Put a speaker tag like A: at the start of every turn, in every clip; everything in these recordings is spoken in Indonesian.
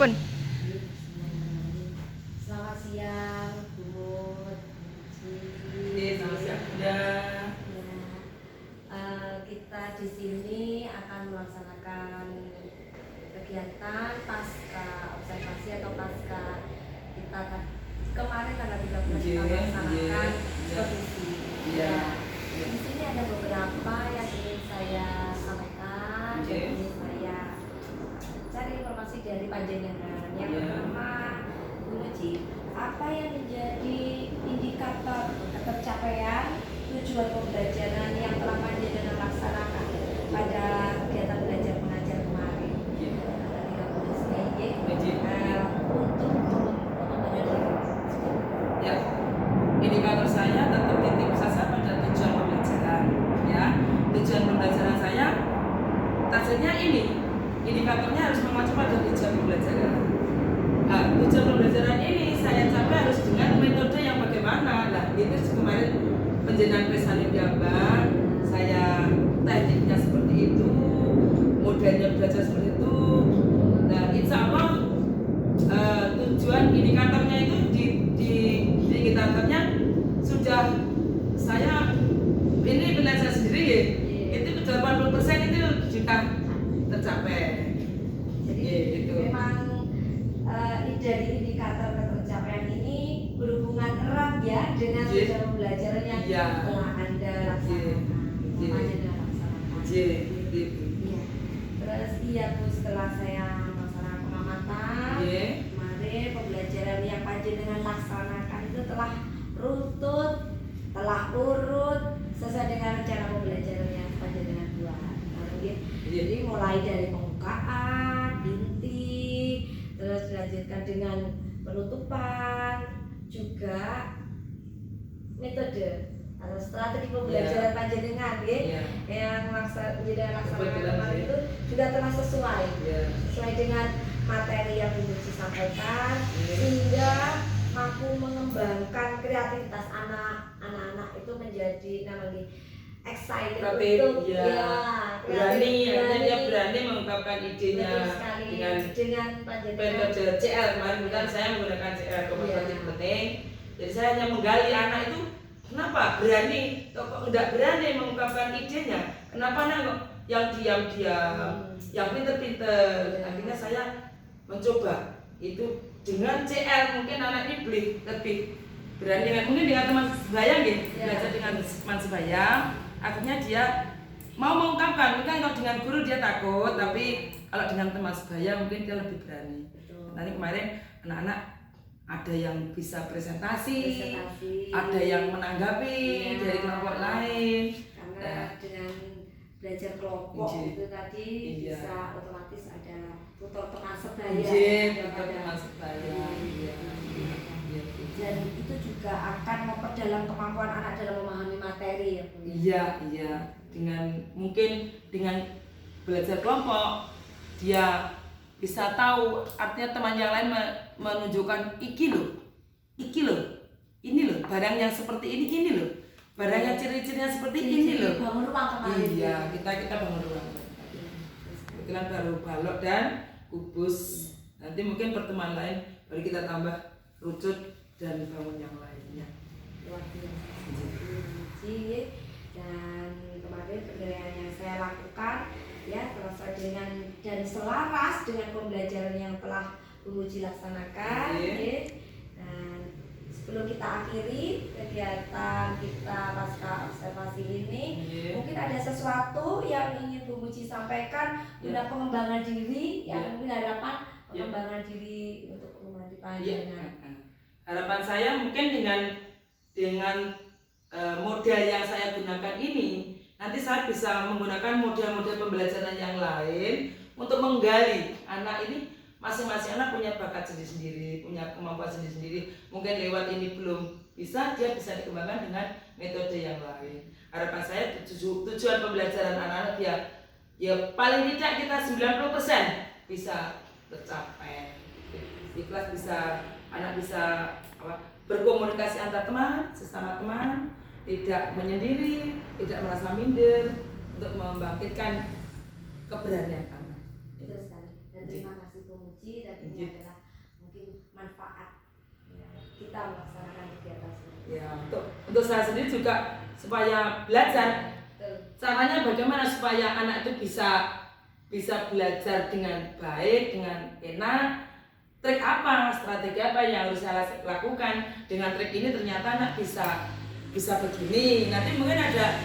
A: pun.
B: Selamat siang, Bu.
C: Selamat siang, Bunda.
B: Kita di sini akan melaksanakan kegiatan pasca observasi atau pasca kita kemarin tanggal 13 kita melaksanakan revisi. Di sini ada beberapa yang ingin saya sampaikan dan ingin saya cari informasi dari panjenengan. Yang pertama, Bu Nuci, apa yang menjadi indikator ketercapaian tujuan pembelajaran yang telah panjenengan laksanakan pada kegiatan belajar mengajar kemarin? Untuk
C: ya, indikator saya tetap titik sasar pada tujuan pembelajaran. Ya, tujuan pembelajaran saya targetnya ini, indikatornya harus mengacu pada tujuan pembelajaran. Nah, tujuan pembelajaran ini saya capai harus dengan metode yang bagaimana. Nah, itu kemarin penjenengan Presalim Jabar, saya tekniknya seperti itu, modelnya belajar seperti itu. Nah, insya Allah tujuan indikatornya itu di indikatornya sudah saya ini belajar sendiri ya, itu 80% itu sudah tercapai.
B: Jadi
C: itu
B: memang dari indikator ketercapaian ini berhubungan erat ya dengan tujuan pembelajaran yang telah Anda laksanakan. Terus Bu, setelah saya melaksanakan pengamatan kemarin, pembelajaran yang panjenengan laksanakan itu telah runtut, telah urut sesuai dengan rencana pembelajaran yang panjenengan buat. Jadi mulai dari pembukaan, inti, terus dilanjutkan dengan penutupan, juga metode atau strategi pembelajaran panjenengan yang laksanakan kemarin itu juga telah sesuai dengan materi yang Bu Nuci sampaikan, sehingga mampu mengembangkan kreativitas anak-anak itu menjadi namanya excited untuk
C: berani mengungkapkan idenya
B: dengan
C: metode CL. Kemarin bukan saya menggunakan CL kompetitif penting. Jadi saya hanya menggali anak itu kenapa berani, kok tidak berani mengungkapkan idenya, kenapa anak yang diam-diam, yang pinter-pinter. Akhirnya saya mencoba itu dengan CL, mungkin anak ini lebih berani mungkin dengan teman sebaya belajar dengan teman sebaya. Akhirnya dia mau mengungkapkan. Mungkin kalau dengan guru dia takut, tapi kalau dengan teman sebaya mungkin dia lebih berani. Nanti kemarin anak-anak ada yang bisa presentasi, ada yang menanggapi dari kelompok lain.
B: Karena dengan belajar kelompok itu tadi bisa otomatis ada tutor teman sebaya.
C: Teman sebaya.
B: Dan itu juga akan memperdalam kemampuan anak dalam memahami materi ya Bu.
C: Iya. Mungkin dengan belajar kelompok dia bisa tahu artinya teman yang lain menunjukkan ini loh barang yang seperti ini loh, barang yang ciri-cirinya seperti ini loh.
B: Bangun ruang kemarin.
C: Iya, kita bangun ruang. Kebetulan baru balok dan kubus. Nanti mungkin pertemuan lain baru kita tambah rucut dan bangun yang lainnya.
B: Luar biasa. Dan kemarin penilaian yang saya lakukan ya sesuai dengan dan selaras dengan pembelajaran yang telah Bu Nuci laksanakan. Dan sebelum kita akhiri kegiatan kita pasca observasi ini, mungkin ada sesuatu yang ingin Bu Nuci sampaikan tentang pengembangan diri, yang mungkin harapan pengembangan diri untuk pengembangan panjenengan.
C: Harapan saya mungkin dengan model yang saya gunakan ini, nanti saya bisa menggunakan model-model pembelajaran yang lain untuk menggali anak ini. Masing-masing anak punya bakat sendiri-sendiri, punya kemampuan sendiri-sendiri. Mungkin lewat ini belum bisa, dia bisa dikembangkan dengan metode yang lain. Harapan saya tujuan pembelajaran anak-anak ya paling tidak kita 90% bisa tercapai. Di kelas anak bisa berkomunikasi antar teman, sesama teman, tidak menyendiri, tidak merasa minder, untuk membangkitkan keberanian anak.
B: Betul sekali. Dan terima kasih Bu Nuci. memuji, tapi ini adalah mungkin manfaat ya, kita melaksanakan kegiatan seperti itu.
C: Ya, untuk saya sendiri juga supaya belajar. Caranya bagaimana supaya anak itu bisa belajar dengan baik, dengan enak. Trik apa, strategi apa yang harus saya lakukan? Dengan trik ini ternyata anak bisa begini. Nanti mungkin ada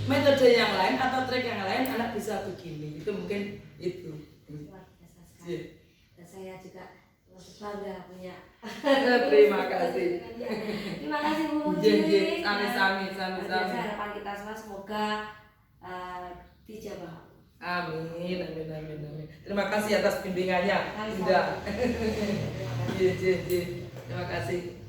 C: metode yang lain atau trik yang lain anak bisa begini. Itu mungkin itu.
B: Luar biasa sekali. Dan saya juga masih bangga punya.
C: Terima kasih.
B: Terima kasih Bu Muji.
C: Sami-sami.
B: Harapan kita semua semoga dijabah.
C: Amin. Terima kasih atas bimbingannya.
B: Sama-sama.
C: Bunda. Terima kasih.